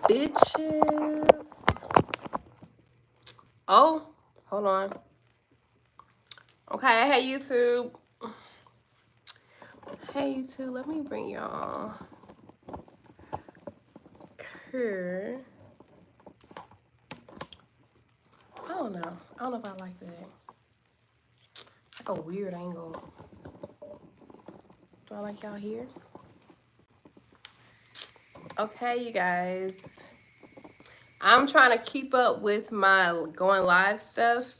bitches. Oh, hold on. Okay, hey YouTube. Hey YouTube, let me bring y'all here. I don't know. I don't know if I like that. Like a weird angle. Do I like y'all here? Okay, you guys. I'm trying to keep up with my going live stuff,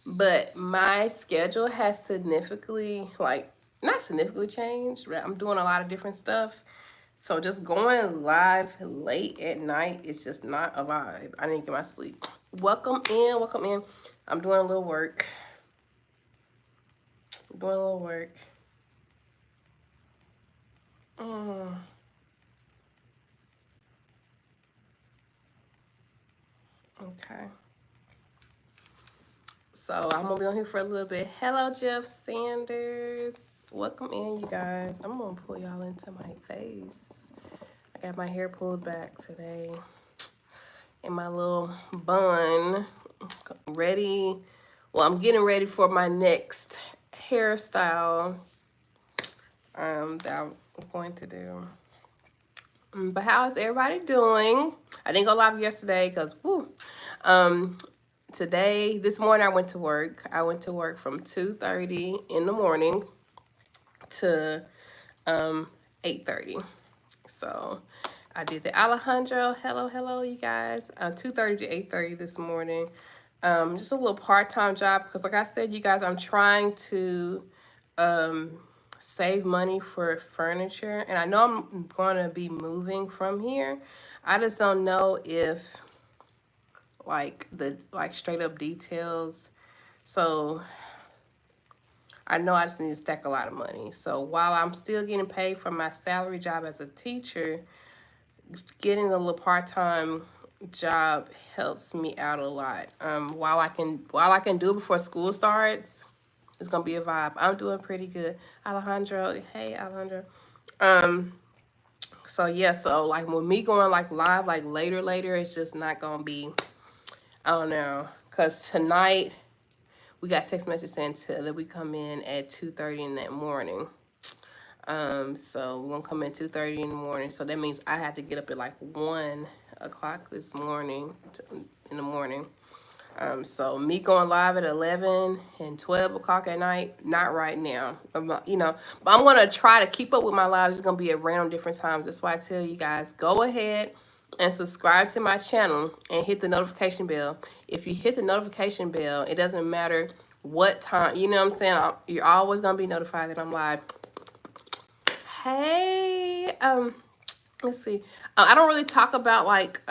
but my schedule has significantly, like, not significantly changed, but I'm doing a lot of different stuff. So just going live late at night is just not a vibe. I need to get my sleep. Welcome in, welcome in. I'm doing a little work. Doing a little work. Okay. So I'm gonna be on here for a little bit. Hello, Jeff Sanders. Welcome in, you guys. I'm gonna pull y'all into my face. I got my hair pulled back today in my little bun. Ready. Well, I'm getting ready for my next hairstyle that I'm going to do. But how is everybody doing? I didn't go live yesterday because, today, this morning I went to work. I went to work from 2:30 in the morning to 8:30. So I did the Alejandro. Hello, you guys. 2:30 to 8:30 this morning. Just a little part-time job because, like I said, you guys, I'm trying to save money for furniture, and I know I'm going to be moving from here. I just don't know if like straight up details. So I know I just need to stack a lot of money. So while I'm still getting paid for my salary job as a teacher, getting a little part-time job helps me out a lot. While I can do it before school starts, it's gonna be a vibe. I'm doing pretty good. Alejandro, hey Alejandro. So yeah, so like with me going like live like later, it's just not gonna be, I don't know. Cause tonight we got text message saying that we come in at 2:30 in that morning. So we're gonna come in 2:30 in the morning. So that means I have to get up at like 1 o'clock this morning in the morning. So me going live at 11 and 12 o'clock at night, not right now. But I'm gonna try to keep up with my lives. It's gonna be at random different times. That's why I tell you guys, go ahead and subscribe to my channel and hit the notification bell. If you hit the notification bell, it doesn't matter what time. You know what I'm saying? You're always gonna be notified that I'm live. Hey, let's see. I don't really talk about like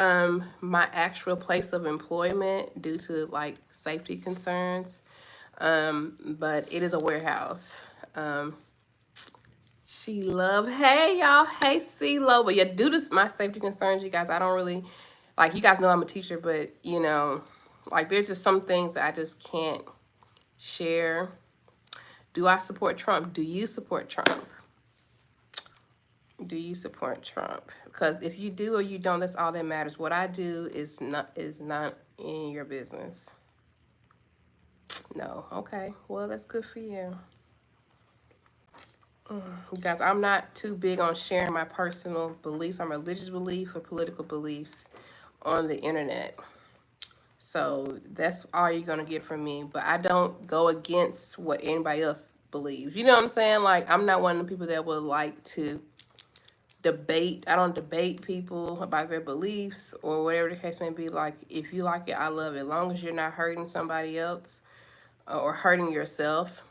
my actual place of employment due to like safety concerns. But it is a warehouse. She love. Hey y'all. Hey CeeLo. But yeah, due to my safety concerns, you guys, I don't really like. You guys know I'm a teacher, but like there's just some things that I just can't share. Do I support Trump? Do you support Trump? Do you support Trump? Because if you do or you don't, that's all that matters. What I do is not in your business. No. Okay. Well, that's good for you. You guys, I'm not too big on sharing my personal beliefs, my religious beliefs or political beliefs on the internet. So that's all you're going to get from me. But I don't go against what anybody else believes. You know what I'm saying? Like, I'm not one of the people that would like to debate. I don't debate people about their beliefs or whatever the case may be. Like, if you like it, I love it. As long as you're not hurting somebody else or hurting yourself.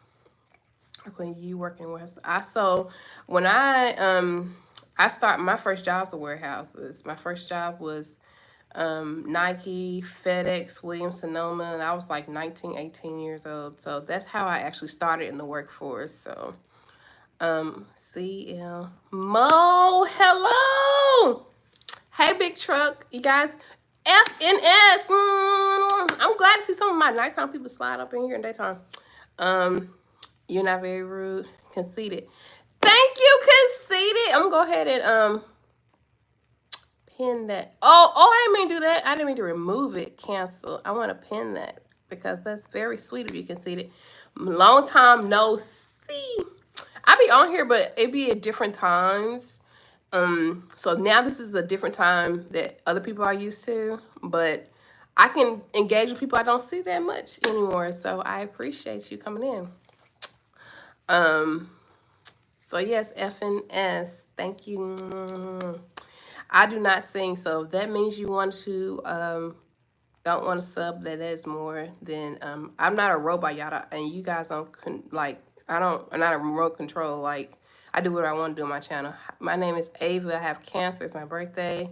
Like when you working with when I start, my first jobs were warehouses. My first job was Nike, FedEx, Williams Sonoma, and I was like 19, 18 years old. So that's how I actually started in the workforce. So CL Mo, hello. Hey, big truck. You guys, FNS. I'm glad to see some of my nighttime people slide up in here in daytime. You're not very rude. Conceited. Thank you, Conceited. I'm going to go ahead and pin that. I didn't mean to do that. I didn't mean to remove it, cancel. I want to pin that because that's very sweet of you, Conceited. Long time no see. I be on here, but it be at different times. So now this is a different time that other people are used to, but I can engage with people I don't see that much anymore. So I appreciate you coming in. So yes, F and S, thank you. I do not sing, so if that means you want to don't want to sub, that is more than I'm not a robot, y'all, and you guys don't I'm not a remote control. Like, I do what I want to do on my channel. My name is Ava. I have cancer. It's my birthday.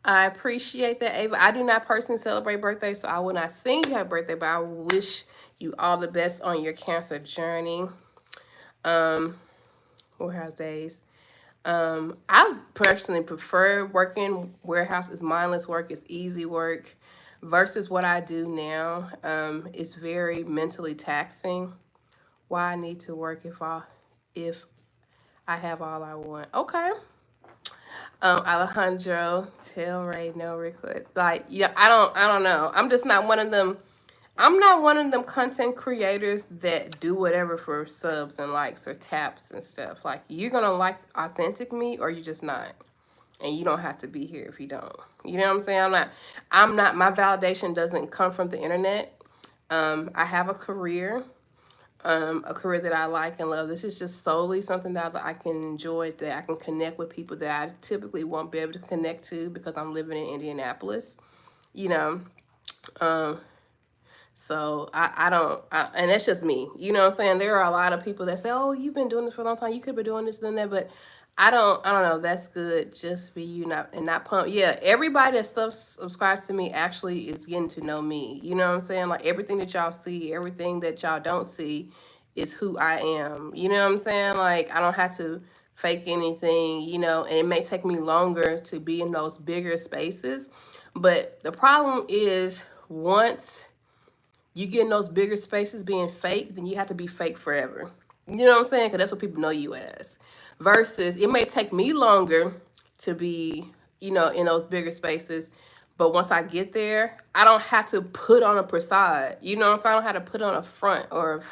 I appreciate that, Ava. I do not personally celebrate birthdays, so I will not sing you happy birthday, but I wish you all the best on your cancer journey. Warehouse days. I personally prefer working warehouse. Is mindless work. It's easy work versus what I do now. It's very mentally taxing. Why I need to work if I have all I want. Okay. Alejandro, tell Ray no request. Like, yeah, I don't know. I'm just not one of them. I'm not one of them content creators that do whatever for subs and likes or taps and stuff. Like, you're gonna like authentic me or you're just not. And you don't have to be here if you don't. You know what I'm saying? I'm not, my validation doesn't come from the internet. I have a career that I like and love. This is just solely something that I can enjoy, that I can connect with people that I typically won't be able to connect to because I'm living in Indianapolis, you know. So I don't, and that's just me. You know what I'm saying? There are a lot of people that say, oh, you've been doing this for a long time. You could be doing this and that, but I don't know. That's good. Just be you, not pump. Yeah, everybody that subscribes to me actually is getting to know me. You know what I'm saying? Like, everything that y'all see, everything that y'all don't see is who I am. You know what I'm saying? Like, I don't have to fake anything, you know, and it may take me longer to be in those bigger spaces. But the problem is, once you get in those bigger spaces being fake, then you have to be fake forever. You know what I'm saying? Because that's what people know you as. Versus, it may take me longer to be, you know, in those bigger spaces. But once I get there, I don't have to put on a facade. You know what I'm saying? I don't have to put on a front or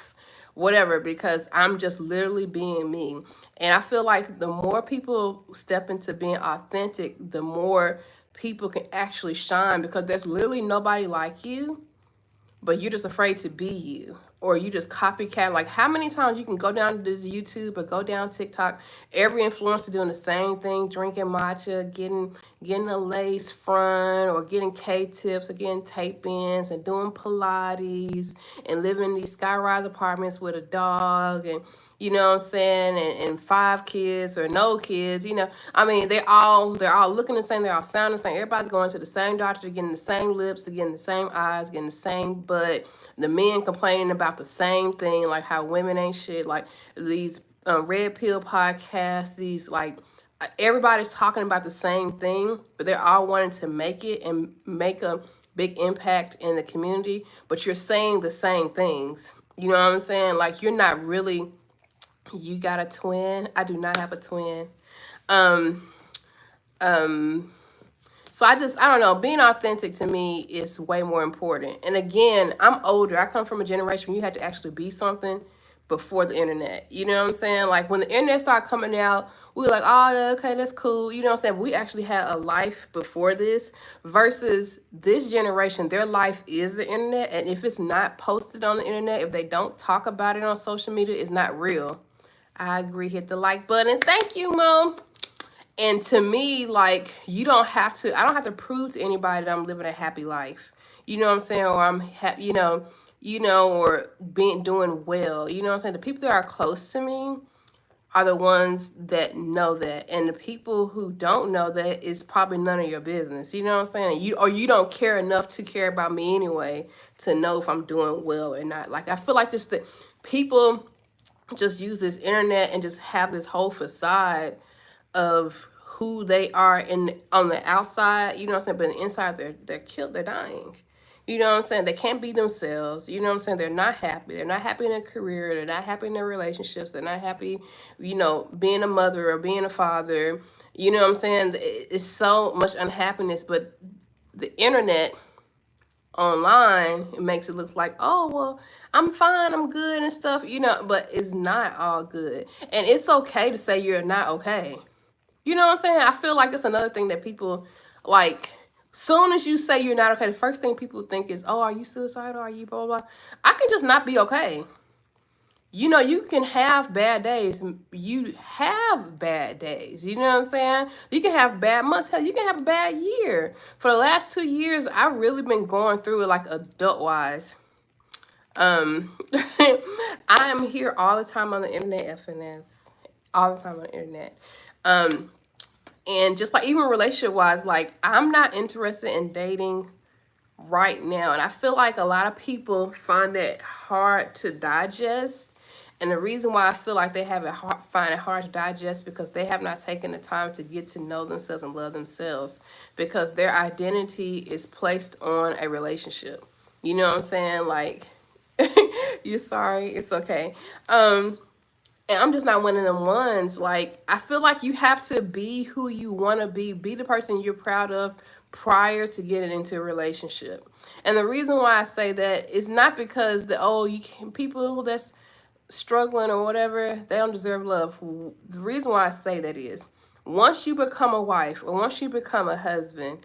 whatever, because I'm just literally being me. And I feel like the more people step into being authentic, the more people can actually shine, because there's literally nobody like you, but you're just afraid to be you, or you just copycat. Like, how many times you can go down to this YouTube or go down TikTok, every influencer doing the same thing, drinking matcha, getting a lace front, or getting K-tips, or getting tape-ins, and doing Pilates, and living in these skyrise apartments with a dog, and you know what I'm saying, and 5 kids or no kids, you know. I mean, they're all looking the same, they're all sounding the same. Everybody's going to the same doctor, getting the same lips, getting the same eyes, getting the same butt. The men complaining about the same thing, like how women ain't shit. Like, these red pill podcasts, these, like, everybody's talking about the same thing, but they're all wanting to make it and make a big impact in the community, but you're saying the same things. You know what I'm saying? Like, you're not really. You got a twin? I do not have a twin. So I don't know. Being authentic to me is way more important. And again, I'm older. I come from a generation where you had to actually be something before the internet. You know what I'm saying? Like, when the internet started coming out, we were like, oh, okay, that's cool. You know what I'm saying? We actually had a life before this, versus this generation, their life is the internet. And if it's not posted on the internet, if they don't talk about it on social media, it's not real. I agree. Hit the like button. Thank you, Mo. And to me, like, I don't have to prove to anybody that I'm living a happy life. You know what I'm saying? Or I'm happy, or doing well. You know what I'm saying? The people that are close to me are the ones that know that. And the people who don't know that is probably none of your business. You know what I'm saying? You don't care enough to care about me anyway to know if I'm doing well or not. Like, I feel like just the people just use this internet and just have this whole facade of who they are on the outside, you know what I'm saying, but inside they're killed, they're dying. You know what I'm saying? They can't be themselves. You know what I'm saying? They're not happy. They're not happy in their career. They're not happy in their relationships. They're not happy, being a mother or being a father. You know what I'm saying? It's so much unhappiness, but the internet online, it makes it look like, oh, well, I'm fine, I'm good and stuff, you know, but it's not all good. And it's okay to say you're not okay. You know what I'm saying? I feel like it's another thing that people, like, soon as you say you're not okay, the first thing people think is, oh, are you suicidal? Are you blah, blah, blah? I can just not be okay. You know, you can have bad days. You have bad days. You know what I'm saying? You can have bad months. Hell, you can have a bad year. For the last 2 years, I've really been going through it like adult wise. I am here all the time on the internet, FNS. All the time on the internet. Um, and just like even relationship wise, like I'm not interested in dating right now. And I feel like a lot of people find that hard to digest. And the reason why I feel like they find it hard to digest because they have not taken the time to get to know themselves and love themselves because their identity is placed on a relationship. You know what I'm saying? Like, you're sorry, it's okay. And I'm just not one of them ones. Like, I feel like you have to be who you want to be the person you're proud of prior to getting into a relationship. And the reason why I say that is not because people that's struggling or whatever, they don't deserve love. The reason why I say that is once you become a wife or once you become a husband,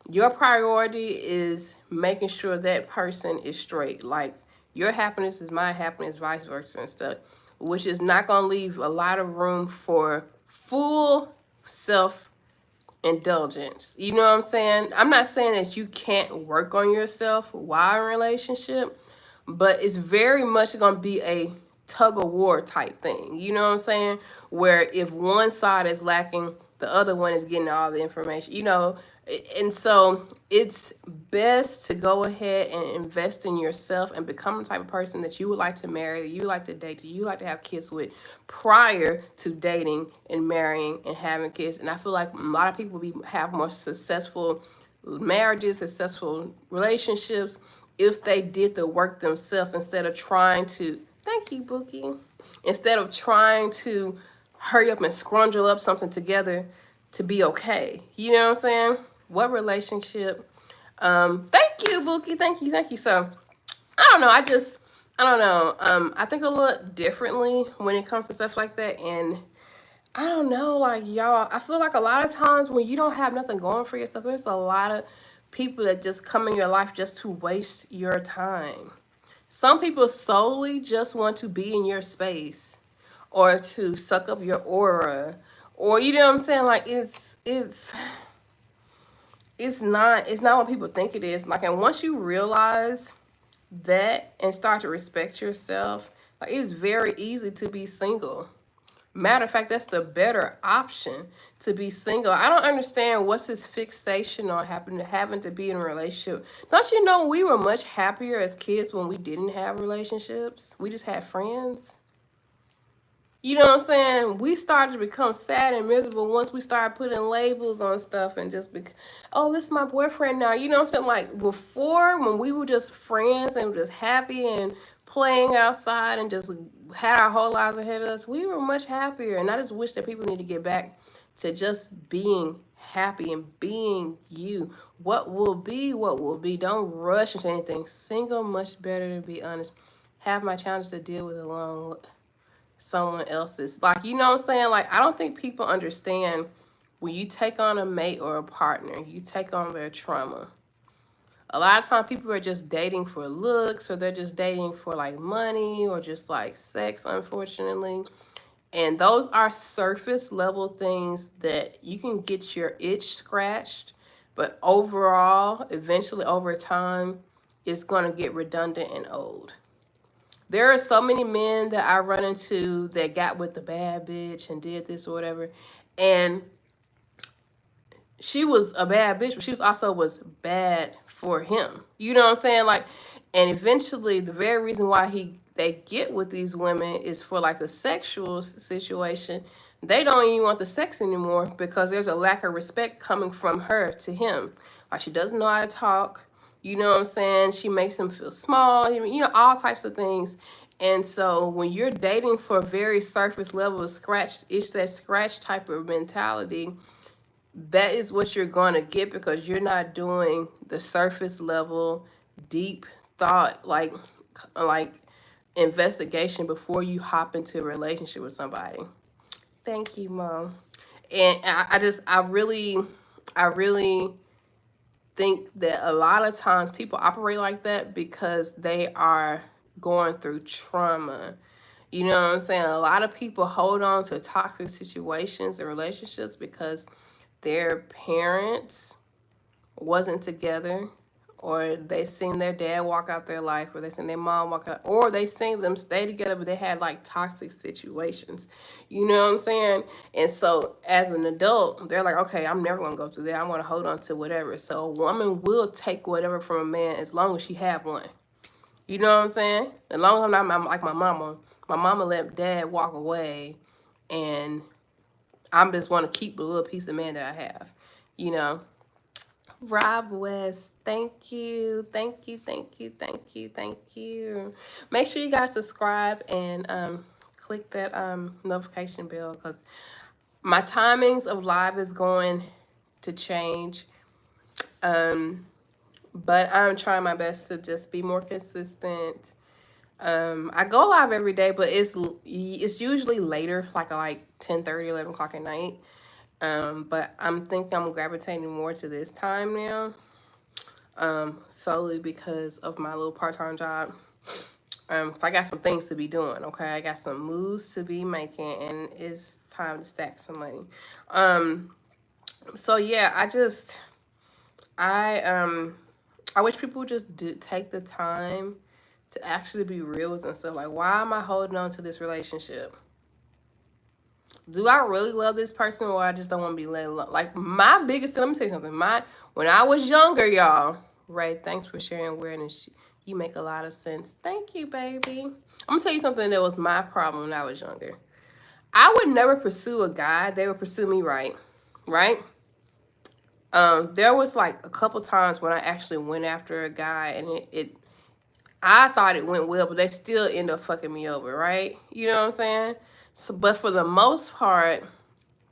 your priority is making sure that person is straight. Like your happiness is my happiness, vice versa and stuff, which is not going to leave a lot of room for full self indulgence. You know what I'm saying? I'm not saying that you can't work on yourself while in a relationship, but it's very much going to be a tug of war type thing. You know what I'm saying? Where if one side is lacking, the other one is getting all the information, you know. And so it's best to go ahead and invest in yourself and become the type of person that you would like to marry, that you like to date, that you like to have kids with prior to dating and marrying and having kids. And I feel like a lot of people have more successful marriages, successful relationships if they did the work themselves instead of trying to, thank you, Bookie, instead of trying to hurry up and scrungle up something together to be okay. You know what I'm saying? What relationship? Thank you, Bookie. Thank you, thank you. So I don't know. I don't know. I think a little differently when it comes to stuff like that. And I don't know, like y'all, I feel like a lot of times when you don't have nothing going for yourself, there's a lot of people that just come in your life just to waste your time. Some people solely just want to be in your space or to suck up your aura. Or you know what I'm saying? Like it's not what people think it is. Like, and once you realize that and start to respect yourself, like it's very easy to be single. Matter of fact, that's the better option, to be single. I don't understand what's this fixation on having to be in a relationship. Don't you know we were much happier as kids when we didn't have relationships? We just had friends. You know what I'm saying? We started to become sad and miserable once we started putting labels on stuff and just oh, this is my boyfriend now. You know what I'm saying? Like before, when we were just friends and just happy and playing outside and just had our whole lives ahead of us, we were much happier. And I just wish that people need to get back to just being happy and being you. What will be, what will be. Don't rush into anything. Single, much better, to be honest. Have my challenges to deal with alone. Someone else's. Like, you know what I'm saying? Like, I don't think people understand when you take on a mate or a partner, you take on their trauma. A lot of times people are just dating for looks or they're just dating for like money or just like sex, unfortunately. And those are surface level things that you can get your itch scratched. But overall, eventually over time, it's going to get redundant and old. There are so many men that I run into that got with the bad bitch and did this or whatever. And she was a bad bitch, but she was bad for him. You know what I'm saying? Like, and eventually the very reason why they get with these women is for like the sexual situation. They don't even want the sex anymore because there's a lack of respect coming from her to him. Like, she doesn't know how to talk. You know what I'm saying? She makes him feel small. You know, all types of things. And so when you're dating for a very surface level of scratch, it's that scratch type of mentality. That is what you're going to get because you're not doing the surface level, deep thought, like investigation before you hop into a relationship with somebody. Thank you, Mom. And I really think that a lot of times people operate like that because they are going through trauma. You know what I'm saying? A lot of people hold on to toxic situations and relationships because their parents wasn't together, or they seen their dad walk out their life, or they seen their mom walk out, or they seen them stay together, but they had like toxic situations. You know what I'm saying? And so as an adult, they're like, okay, I'm never gonna go through that. I'm gonna hold on to whatever. So a woman will take whatever from a man as long as she have one. You know what I'm saying? As long as I'm not like my mama. My mama let dad walk away, and I just want to keep the little piece of man that I have. You know. Rob West, thank you, thank you, thank you, thank you, thank you. Make sure you guys subscribe and click that notification bell because my timings of live is going to change. Um, but I'm trying my best to just be more consistent. I go live every day, but it's usually later, like 10:30, 11 o'clock at night. But I'm gravitating more to this time now. Solely because of my little part-time job. So I got some things to be doing, okay? I got some moves to be making, and it's time to stack some money. Um, so yeah, I wish people would just take the time to actually be real with themselves. Like, why am I holding on to this relationship? Do I really love this person, or I just don't want to be let alone? Like, my biggest thing, let me tell you something. When I was younger, y'all, Ray, thanks for sharing awareness. You make a lot of sense. Thank you, baby. I'm gonna tell you something that was my problem when I was younger. I would never pursue a guy. They would pursue me, right? There was like a couple times when I actually went after a guy, and I thought it went well, but they still end up fucking me over, right? You know what I'm saying? So, but for the most part,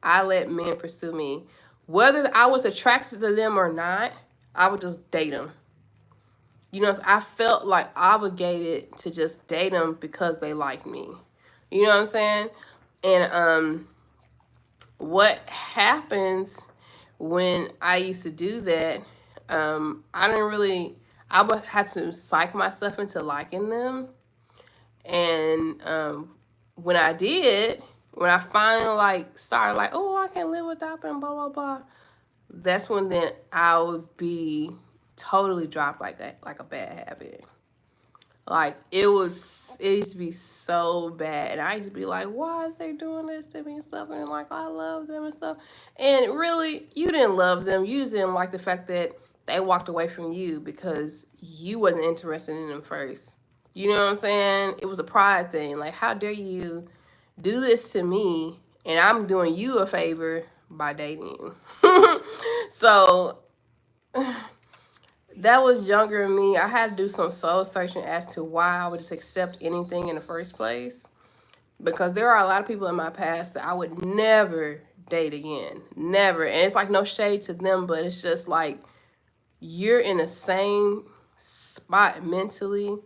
I let men pursue me. Whether I was attracted to them or not, I would just date them. You know, I felt like obligated to just date them because they liked me. You know what I'm saying? And what happens when I used to do that? I didn't really. I would have to psych myself into liking them, and when I did, when I finally like started like, oh, I can live without them, blah blah blah. That's when then I would be totally dropped like a bad habit. Like it used to be so bad. And I used to be like, why is they doing this to me and stuff? And like, I love them and stuff. And really, you didn't love them. You just didn't like the fact that they walked away from you because you wasn't interested in them first. You know what I'm saying? It was a pride thing. Like, how dare you do this to me and I'm doing you a favor by dating you. So that was younger me. I had to do some soul searching as to why I would just accept anything in the first place. Because there are a lot of people in my past that I would never date again. Never. And it's like no shade to them, but it's just like you're in the same spot mentally.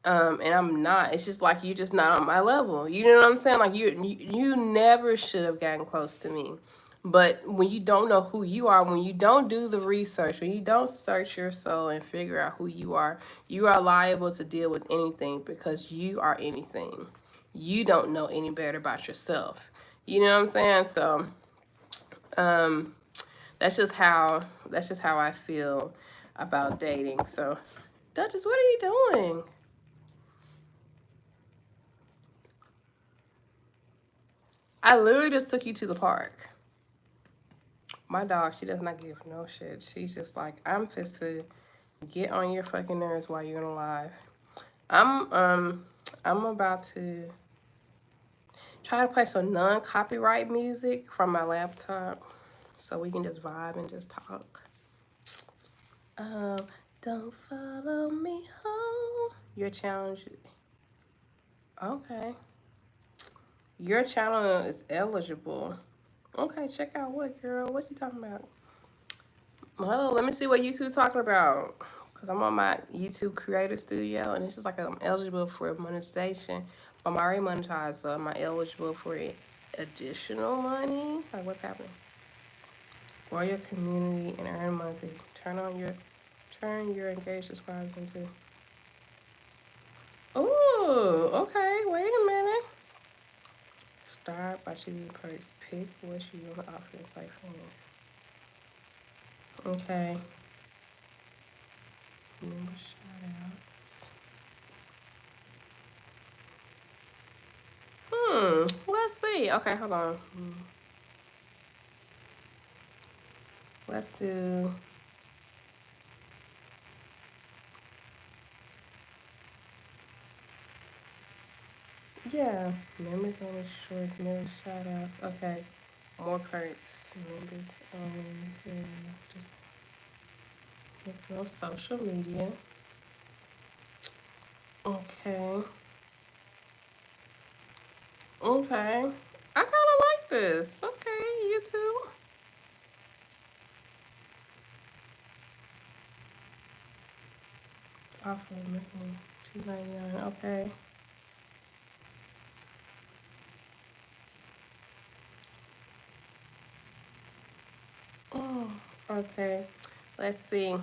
And I'm not. It's just like you're just not on my level. You know what I'm saying? Like you never should have gotten close to me. But when you don't know who you are, when you don't do the research, when you don't search your soul and figure out who you are liable to deal with anything because you are anything. You don't know any better about yourself. You know what I'm saying? So, um, that's just how I feel about dating. So, Duchess, what are you doing? I literally just took you to the park. My dog, she does not give no shit. She's just like, I'm fist to get on your fucking nerves while you're in live. I'm about to try to play some non-copyright music from my laptop so we can just vibe and just talk. Um, don't follow me home. Your challenge. Okay. Your channel is eligible. Okay, check out what, girl? What you talking about? Well, let me see what YouTube talking about. Because I'm on my YouTube Creator Studio, and it's just like I'm eligible for monetization. I'm already monetized, so am I eligible for additional money? Like, what's happening? Grow your community and earn money. Turn your engaged subscribers into. Ooh, okay. Wait a minute. Start by choosing perks. Pick what you want to offer inside friends. Okay. Member shoutouts. Let's see. Okay, hold on. Let's do. Yeah. Members only shorts, member shoutouts. Okay. More perks. Members only. Yeah, just no social media. Okay. Okay. I kind of like this. Okay, YouTube. Offer making $2.99. Okay. Oh, okay. Let's see.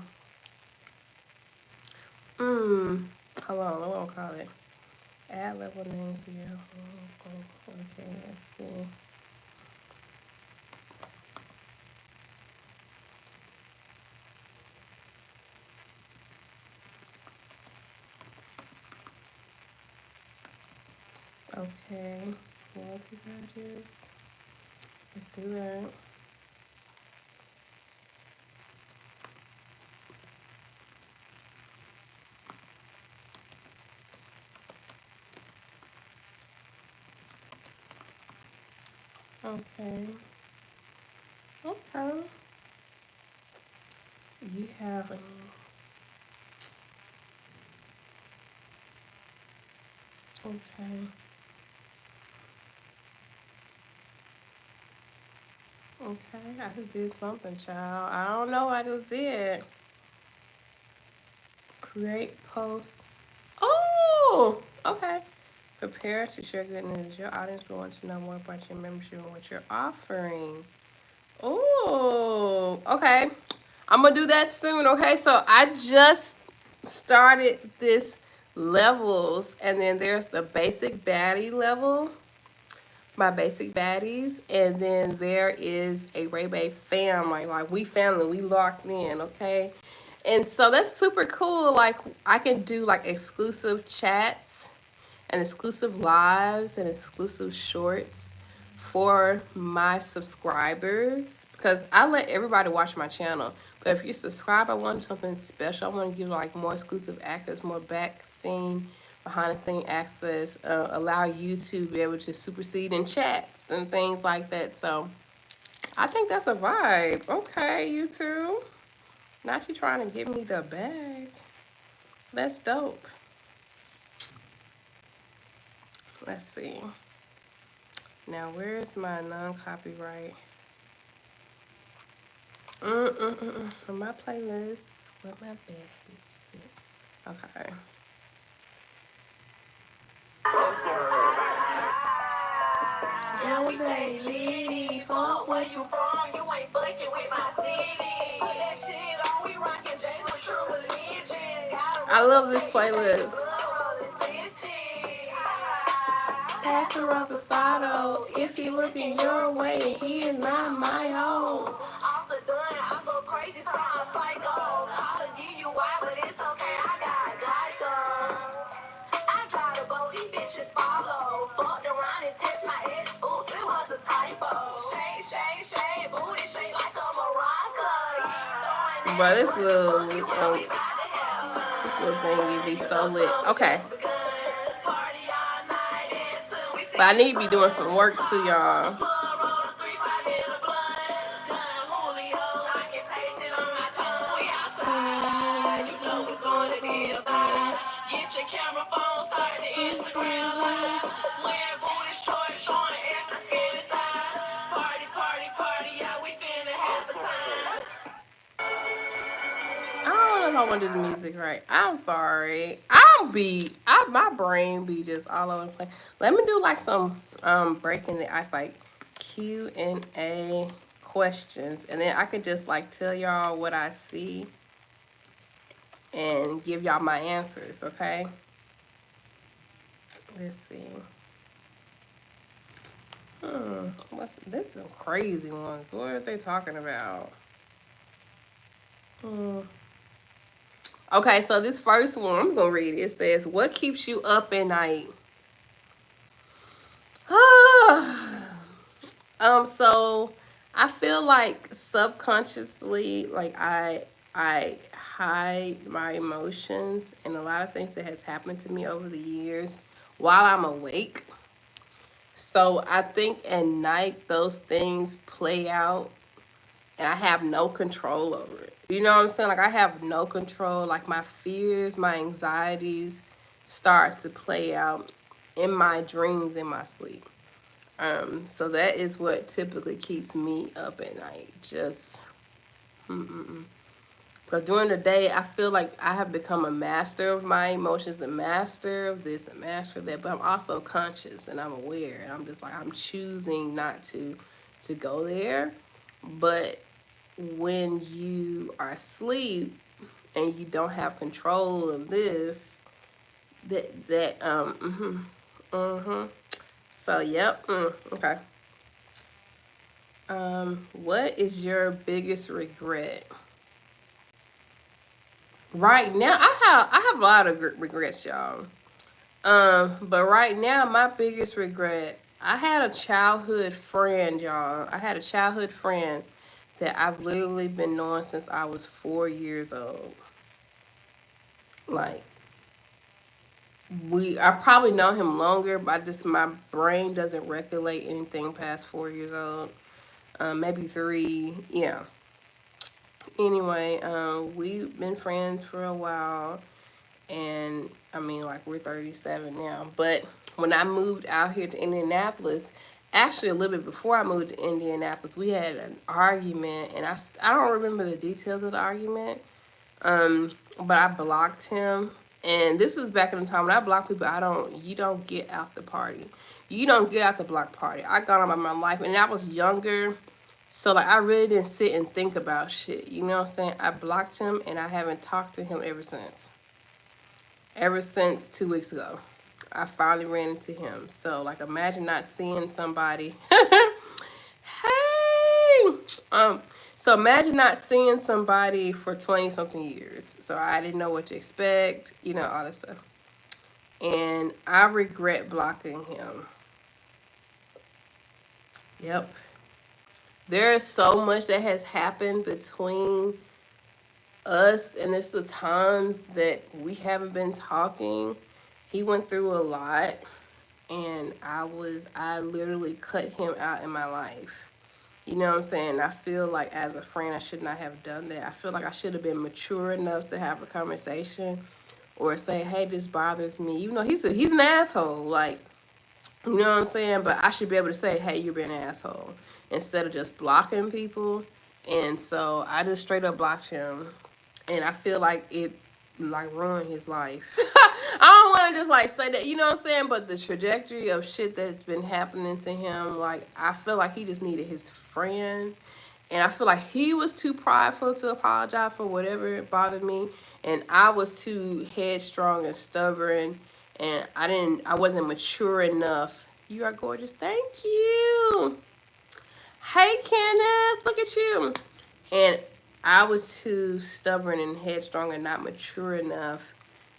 Hold on. What do I call it? Add level names here. Okay, let's see. Okay. Loyalty badges. Let's do that. Okay. Okay. You have a. Okay. Okay. I just did something, child. I don't know what I just did. Create post. Oh, okay. Prepare to share good news. Your audience will want to know more about your membership and what you're offering. Oh, okay. I'm gonna do that soon. Okay, so I just started this levels, and then there's the basic baddie level, my basic baddies, and then there is a RaeBae fam, like we family, we locked in. Okay, and so that's super cool. Like I can do like exclusive chats and exclusive lives and exclusive shorts for my subscribers, because I let everybody watch my channel. But if you subscribe, I want something special. I want to give like more exclusive access, more back scene, behind the scene access, allow you to be able to supersede in chats and things like that. So I think that's a vibe. Okay, YouTube. Not you trying to give me the bag. That's dope. Let's see. Now, where is my non-copyright? On my playlist, what my best bitches did. Okay. RaeBae Liddy, fuck where you from, you ain't fucking with my city. Put that shit on, we rockin' J's with true religion. I love this playlist. Pastor Robasado, if he looking your way, he is not my own. Off the dun, I go crazy, turn psycho. Call to DUI, but it's okay, I got Geico. I try to both these bitches follow. Fucked around and text my ex, oops, it was a typo. Shake, shake, shake, booty shake like a maraca. Bro, this little thing, you be so lit. Okay. But I need to be doing some work too, y'all. know if I want to do the music right. I'm sorry. My brain be just all over the place. Let me do like some breaking the ice, like Q&A questions, and then I could just like tell y'all what I see and give y'all my answers. Okay. Let's see. There's some crazy ones. What are they talking about? Okay, so this first one, I'm gonna read it. It says, "What keeps you up at night?" So I feel like subconsciously, like I hide my emotions and a lot of things that has happened to me over the years while I'm awake. So I think at night those things play out and I have no control over it. You know what I'm saying? Like I have no control. Like my fears, my anxieties start to play out in my dreams, in my sleep. So that is what typically keeps me up at night. Just because during the day, I feel like I have become a master of my emotions, the master of this, the master of that. But I'm also conscious and I'm aware, and I'm just like I'm choosing not to go there. But when you are asleep and you don't have control of this, that So yep, okay. What is your biggest regret? Right now, I have a lot of regrets, y'all. But right now, my biggest regret, I had a childhood friend, y'all. I had a childhood friend that I've literally been knowing since I was 4 years old. Like I probably know him longer, but my brain doesn't regulate anything past 4 years old. Maybe three, yeah. Anyway, we've been friends for a while, and I mean, like we're 37 now. But when I moved out here to Indianapolis, actually a little bit before I moved to Indianapolis, we had an argument, and I don't remember the details of the argument, but I blocked him. And this was back in the time when I block people. You don't get out the party. You don't get out the block party. I got on about my life, and I was younger. So, like, I really didn't sit and think about shit. You know what I'm saying? I blocked him, and I haven't talked to him ever since. Ever since 2 weeks ago. I finally ran into him. So, like, imagine not seeing somebody. Hey! So imagine not seeing somebody for 20-something years. So I didn't know what to expect, all this stuff. And I regret blocking him. Yep. There's so much that has happened between us, and it's the times that we haven't been talking. He went through a lot, and I literally cut him out in my life. You know what I'm saying? I feel like as a friend, I should not have done that. I feel like I should have been mature enough to have a conversation or say, hey, this bothers me. Even though he's an asshole. Like, you know what I'm saying? But I should be able to say, hey, you're being an asshole, instead of just blocking people. And so I just straight up blocked him. And I feel like it like ruined his life. I don't want to just like say that, you know what I'm saying? But the trajectory of shit that's been happening to him, like I feel like he just needed his friend. And I feel like he was too prideful to apologize for whatever bothered me. And I was too headstrong and stubborn. And I wasn't mature enough. You are gorgeous. Thank you. Hey, Kenneth, look at you. And I was too stubborn and headstrong and not mature enough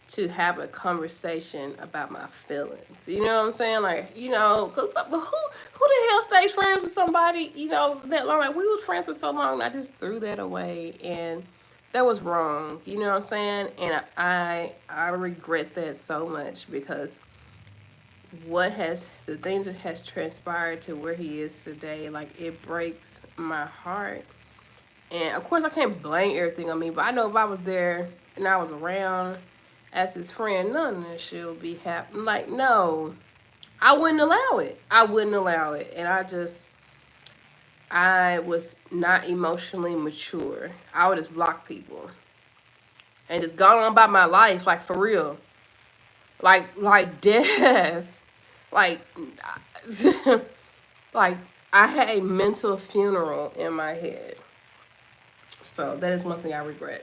to have a conversation about my feelings. You know what I'm saying? Like, cause who the hell stays friends with somebody, that long? Like, we was friends for so long, and I just threw that away, and that was wrong. You know what I'm saying? And I regret that so much, because the things that has transpired to where he is today, like, it breaks my heart. And of course I can't blame everything on me, but I know if I was there and I was around as his friend, none of this shit would be happening. Like, no, I wouldn't allow it. I wouldn't allow it. And I was not emotionally mature. I would just block people. and just gone on about my life, like for real. Like dead. Like like I had a mental funeral in my head. So that is one thing I regret.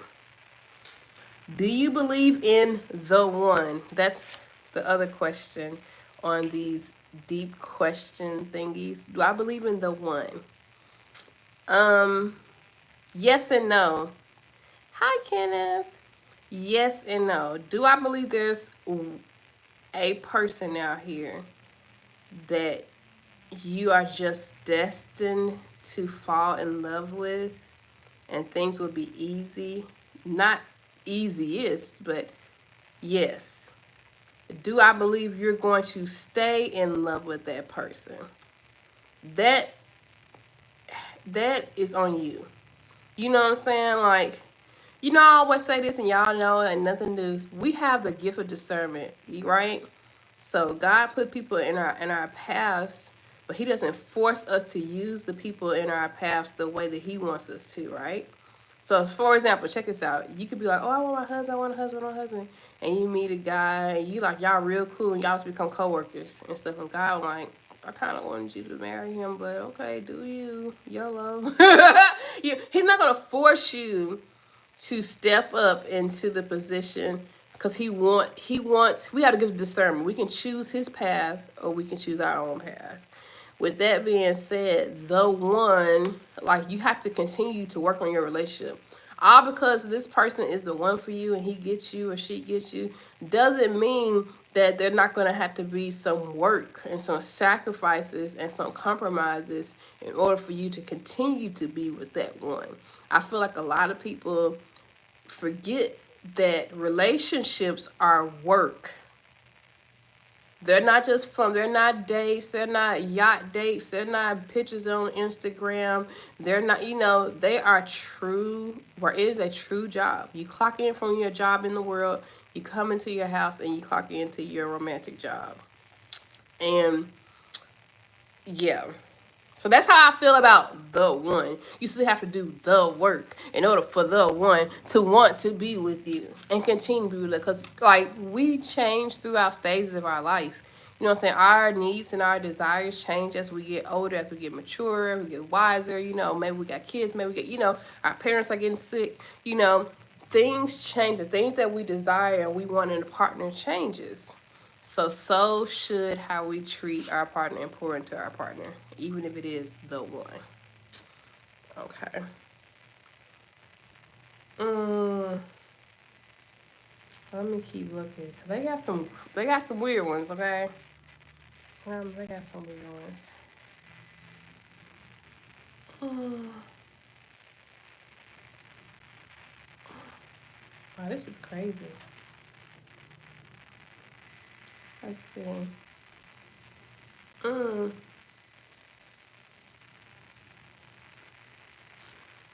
Do you believe in the one? That's the other question on these deep question thingies. Do I believe in the one? Um, yes and no. Hi, Kenneth. Yes and no. Do I believe there's a person out here that you are just destined to fall in love with and things will be easy? Not easiest, but yes. Do I believe you're going to stay in love with that person? That that is on you. You know what I'm saying? Like, you know, I always say this, and y'all know it ain't nothing new. We have the gift of discernment, right? So God put people in our paths, but He doesn't force us to use the people in our paths the way that He wants us to, right? So, for example, check this out. You could be like, "Oh, I want my husband, I want a husband, I want a husband," and you meet a guy, and you like y'all real cool, and y'all just become coworkers and stuff. And God like, I kind of wanted you to marry him, but okay, do you, YOLO? He's not gonna force you to step up into the position because he wants. We got to give discernment. We can choose his path or we can choose our own path. With that being said, the one, like, you have to continue to work on your relationship. All because this person is the one for you and he gets you or she gets you doesn't mean that they're not going to have to be some work and some sacrifices and some compromises in order for you to continue to be with that one. I feel like a lot of people forget that relationships are work. They're not just fun. They're not dates. They're not yacht dates. They're not pictures on Instagram. They're not, they are true, where it is a true job. You clock in from your job in the world, you come into your house, and you clock into your romantic job. And yeah. So that's how I feel about the one. You still have to do the work in order for the one to want to be with you and continue to be with you. Because, like, we change throughout stages of our life. You know what I'm saying? Our needs and our desires change as we get older, as we get mature, we get wiser. Maybe we got kids, maybe we get, our parents are getting sick. Things change. The things that we desire and we want in a partner changes. So should how we treat our partner and pour into our partner, even if it is the one. Okay. Let me keep looking. They got some weird ones, okay? They got some weird ones. Wow, this is crazy. Let's see.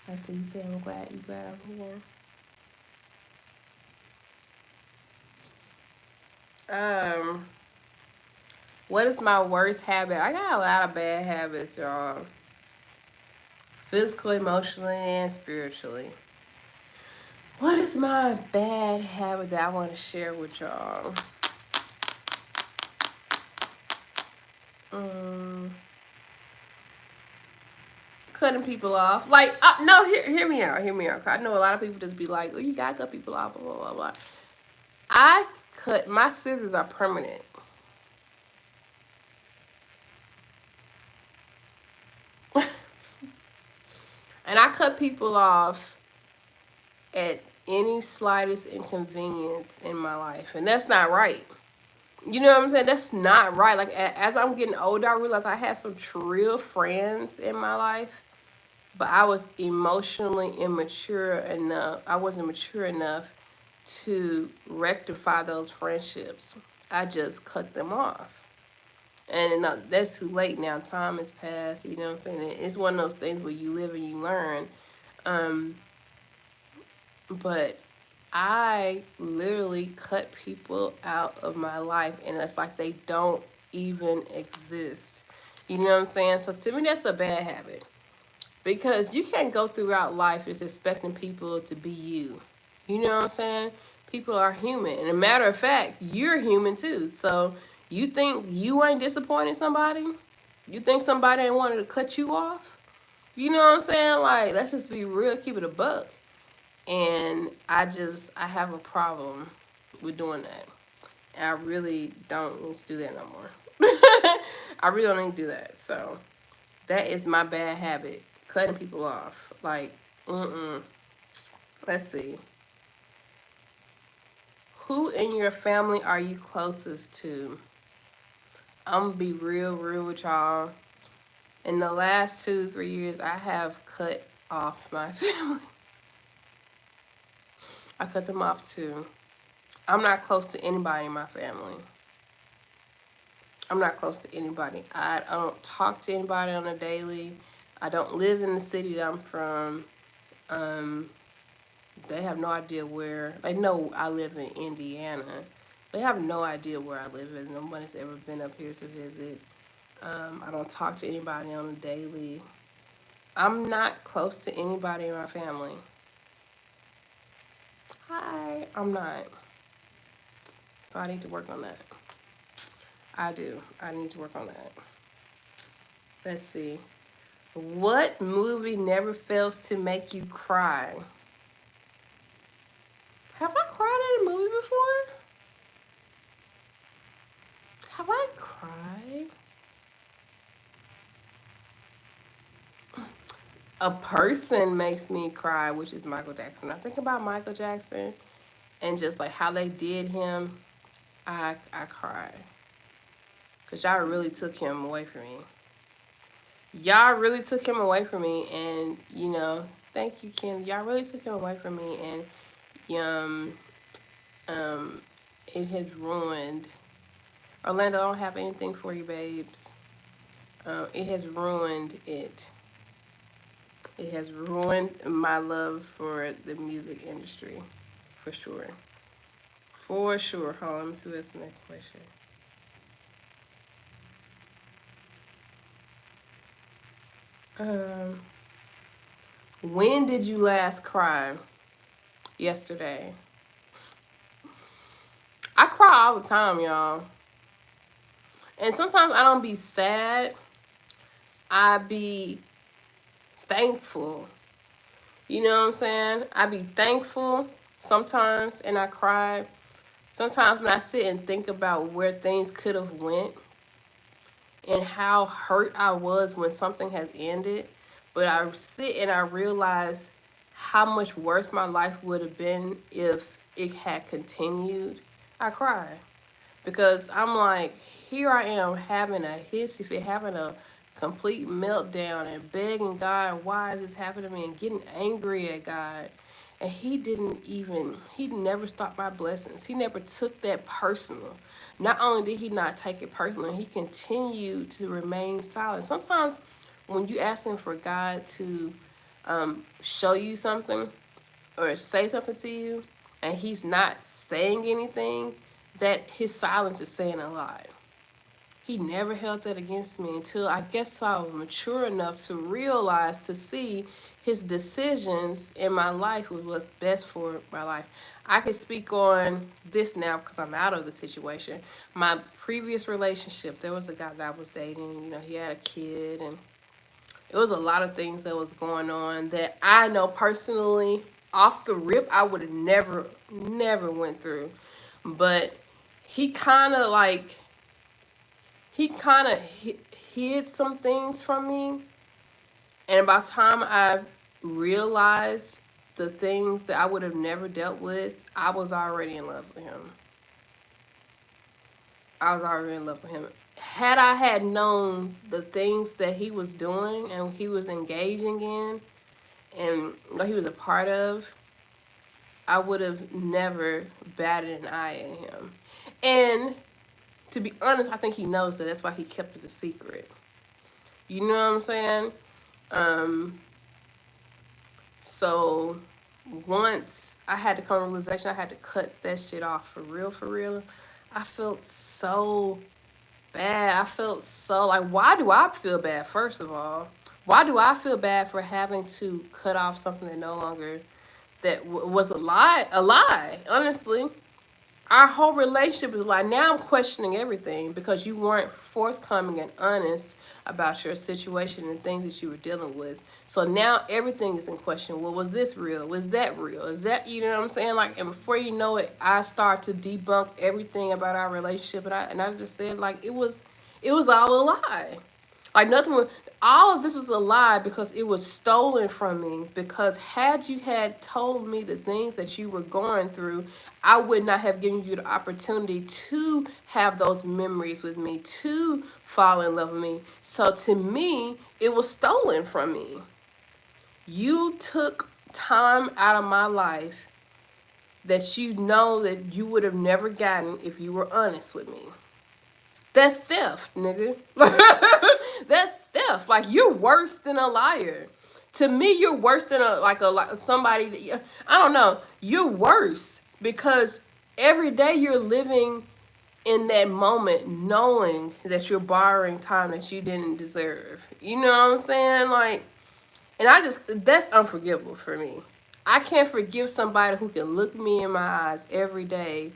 Let's see. You say I'm glad. You glad I'm here. What is my worst habit? I got a lot of bad habits, y'all. Physically, emotionally, and spiritually. What is my bad habit that I want to share with y'all? Cutting people off. Like, no, hear me out. Hear me out. I know a lot of people just be like, oh, you gotta cut people off, blah, blah, blah, blah. My scissors are permanent. And I cut people off at any slightest inconvenience in my life. And that's not right. You know what I'm saying? That's not right. Like, as I'm getting older, I realized I had some real friends in my life, but I was emotionally immature enough. I wasn't mature enough to rectify those friendships. I just cut them off. And that's too late now. Time has passed. You know what I'm saying? It's one of those things where you live and you learn. But I literally cut people out of my life, and it's like they don't even exist. You know what I'm saying? So to me, that's a bad habit. Because you can't go throughout life just expecting people to be you. You know what I'm saying? People are human. And a matter of fact, you're human too. So you think you ain't disappointed somebody? You think somebody ain't wanted to cut you off? You know what I'm saying? Like, let's just be real, keep it a buck. And I have a problem with doing that. And I really don't need to do that no more. I really don't need to do that. So that is my bad habit, cutting people off. Like, let's see. Who in your family are you closest to? I'm gonna be real with y'all. In the last 2-3 years, I have cut off my family. I cut them off too. I'm not close to anybody in my family. I'm not close to anybody. I don't talk to anybody on a daily. I don't live in the city that I'm from. Um, they have no idea where. They know I live in Indiana. They have no idea where I live. As nobody's ever been up here to visit. I don't talk to anybody on a daily. I'm not close to anybody in my family. Hi, I'm not. So I need to work on that. I do. I need to work on that. Let's see. What movie never fails to make you cry? Have I cried at a movie before? Have I cried? A person makes me cry, which is Michael Jackson. I think about Michael Jackson and just like how they did him, I cry. Because y'all really took him away from me. Y'all really took him away from me, and thank you, Ken. Y'all really took him away from me, and um, it has ruined. Orlando, I don't have anything for you, babes. It has ruined it. It has ruined my love for the music industry, for sure. For sure. Hold on, let me see what's the next question. When did you last cry? Yesterday. I cry all the time, y'all. And sometimes I don't be sad. I be thankful. You know what I'm saying? I be thankful sometimes and I cry. Sometimes when I sit and think about where things could have went and how hurt I was when something has ended, but I sit and I realize how much worse my life would have been if it had continued, I cry. Because I'm like, here I am having a hissy fit, having a complete meltdown and begging God, why is this happening to me? And getting angry at God. And he never stopped my blessings. He never took that personal. Not only did he not take it personal, he continued to remain silent. Sometimes when you asking for God to show you something or say something to you, and he's not saying anything, that his silence is saying a lot. He never held that against me until I guess I was mature enough to realize, to see his decisions in my life was what's best for my life. I can speak on this now because I'm out of the situation. My previous relationship, there was a guy that I was dating. He had a kid, and it was a lot of things that was going on that I know personally, off the rip, I would have never went through. But he kind of like, he kind of hid some things from me. And by the time I realized the things that I would have never dealt with, I was already in love with him. I was already in love with him. Had I had known the things that he was doing and he was engaging in and what he was a part of, I would have never batted an eye at him. And to be honest, I think he knows that. That's why he kept it a secret. You know what I'm saying? So once I had to come to realization, I had to cut that shit off for real, for real. I felt so bad. I felt so like, why do I feel bad, first of all? Why do I feel bad for having to cut off something that no longer that was a lie, honestly. Our whole relationship is like, now I'm questioning everything because you weren't forthcoming and honest about your situation and things that you were dealing with. So now everything is in question. Well, was this real? Was that real? Is that, you know what I'm saying? Like, and before you know it, I start to debunk everything about our relationship, and I just said like it was all a lie. Like nothing was, all of this was a lie because it was stolen from me. Because had you had told me the things that you were going through, I would not have given you the opportunity to have those memories with me, to fall in love with me. So to me, it was stolen from me. You took time out of my life that you know that you would have never gotten if you were honest with me. That's theft, nigga. That's theft. Like, you're worse than a liar. To me, you're worse than somebody that I don't know. You're worse because every day you're living in that moment knowing that you're borrowing time that you didn't deserve. You know what I'm saying? Like, and that's unforgivable for me. I can't forgive somebody who can look me in my eyes every day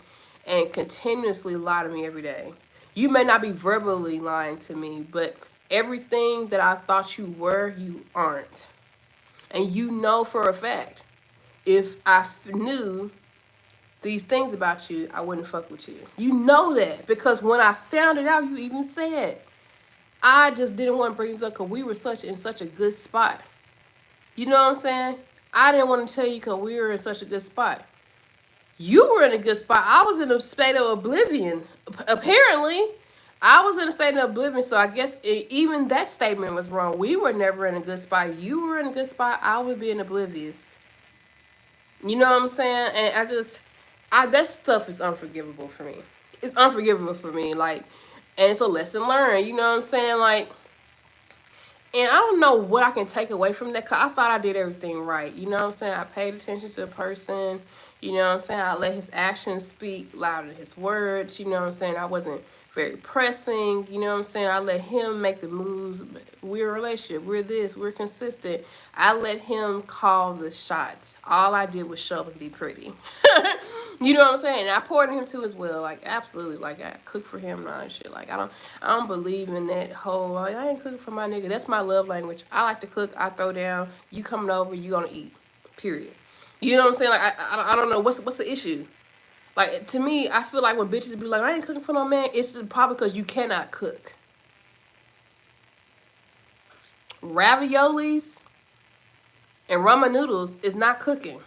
and continuously lie to me every day. You may not be verbally lying to me, but everything that I thought you were, you aren't. And you know for a fact, if I knew these things about you, I wouldn't fuck with you. You know that because when I found it out, you even said, I just didn't want to bring it up because we were in such a good spot. You know what I'm saying? I didn't want to tell you because we were in such a good spot. You were in a good spot. I was in a state of oblivion. Apparently, I was in a state of oblivion, so I guess even that statement was wrong. We were never in a good spot. You were in a good spot. I would be in oblivious. You know what I'm saying? And that stuff is unforgivable for me. It's unforgivable for me. Like, and it's a lesson learned. You know what I'm saying? Like, and I don't know what I can take away from that, because I thought I did everything right. You know what I'm saying? I paid attention to the person. You know what I'm saying? I let his actions speak louder than his words. You know what I'm saying? I wasn't very pressing. You know what I'm saying? I let him make the moves. We're a relationship. We're this. We're consistent. I let him call the shots. All I did was show up and be pretty. You know what I'm saying? And I poured in him too as well. Like, absolutely. Like, I cook for him and all that shit. Like, I don't believe in that whole, like, I ain't cooking for my nigga. That's my love language. I like to cook. I throw down. You coming over, you gonna eat. Period. You know what I'm saying? Like, I don't know. What's the issue? Like, to me, I feel like when bitches be like, I ain't cooking for no man, it's probably because you cannot cook. Raviolis and ramen noodles is not cooking.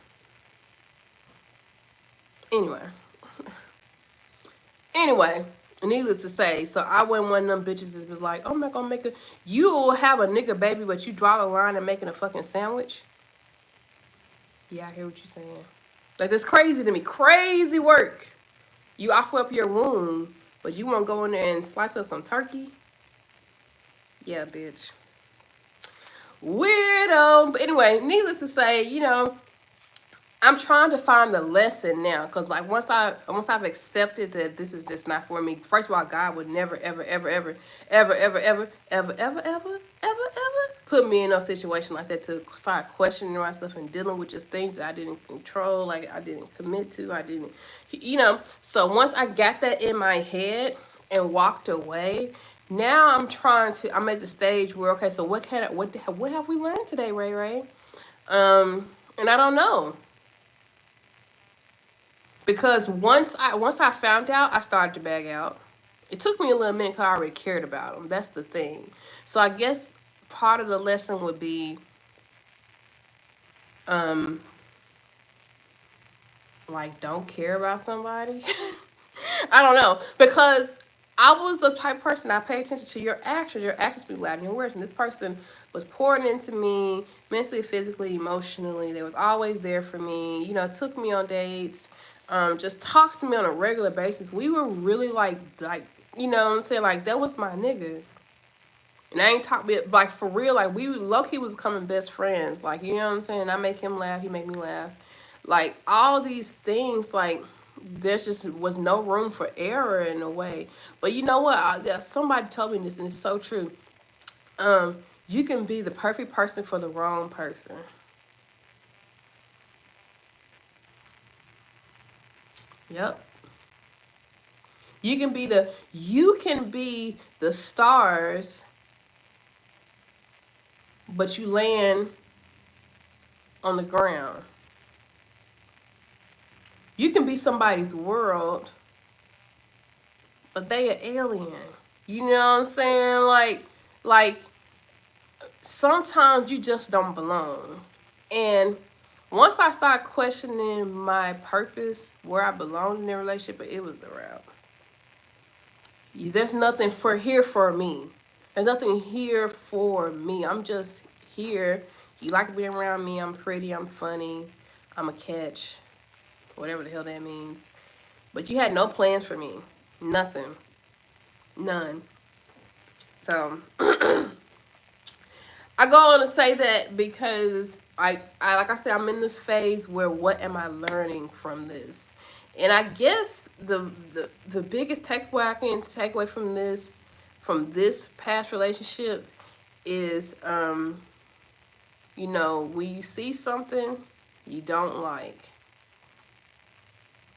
Anyway, needless to say, so I wasn't one of them bitches that was like, oh, I'm not gonna make a. You will have a nigga baby, but you draw the line and making a fucking sandwich. Yeah, I hear what you're saying. Like, that's crazy to me. Crazy work. You offer up your womb, but you won't go in there and slice up some turkey? Yeah, bitch. Weirdo. But anyway, needless to say, you know, I'm trying to find the lesson now, because like once I've accepted that this is just not for me. First of all, God would never ever ever ever ever ever ever ever ever ever ever put me in a situation like that to start questioning myself and dealing with just things that I didn't control, like I didn't commit to, I didn't, you know. So once I got that in my head and walked away, now I'm at the stage where, okay, so what have we learned today, RaeBae? And I don't know. Because once I found out, I started to bag out. It took me a little minute because I already cared about them. That's the thing. So I guess part of the lesson would be, like, don't care about somebody. I don't know. Because I was the type of person, I pay attention to your actions. Your actions speak louder than your words. And this person was pouring into me mentally, physically, emotionally. They was always there for me. You know, took me on dates. Just talks to me on a regular basis. We were really like, you know what I'm saying? Like, that was my nigga. And I ain't talking, like, for real, like, we low-key was becoming best friends. Like, you know what I'm saying? I make him laugh, he make me laugh. Like, all these things, like, there just was no room for error in a way. But you know what? Somebody told me this, and it's so true. You can be the perfect person for the wrong person. Yep. You can be the stars, but you land on the ground. You can be somebody's world, but they an alien. You know what I'm saying? Like sometimes you just don't belong. And once I start questioning my purpose, where I belong in the relationship, it was around. There's nothing for me. There's nothing here for me. I'm just here. You like being around me. I'm pretty. I'm funny. I'm a catch. Whatever the hell that means. But you had no plans for me. Nothing. None. So I go on to say that because I like I said, I'm in this phase where what am I learning from this? And I guess the biggest takeaway I can take away from this past relationship is when you see something you don't like,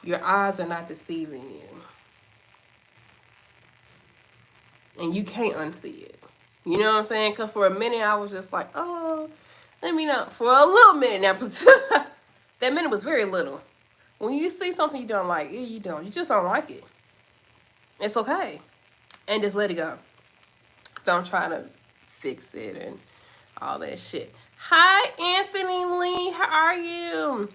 your eyes are not deceiving you. And you can't unsee it. You know what I'm saying? Because for a minute I was just like, oh, let me know. For a little minute now, that minute was very little. When you see something you don't like, you just don't like it. It's okay. And just let it go. Don't try to fix it and all that shit. Hi, Anthony Lee. How are you?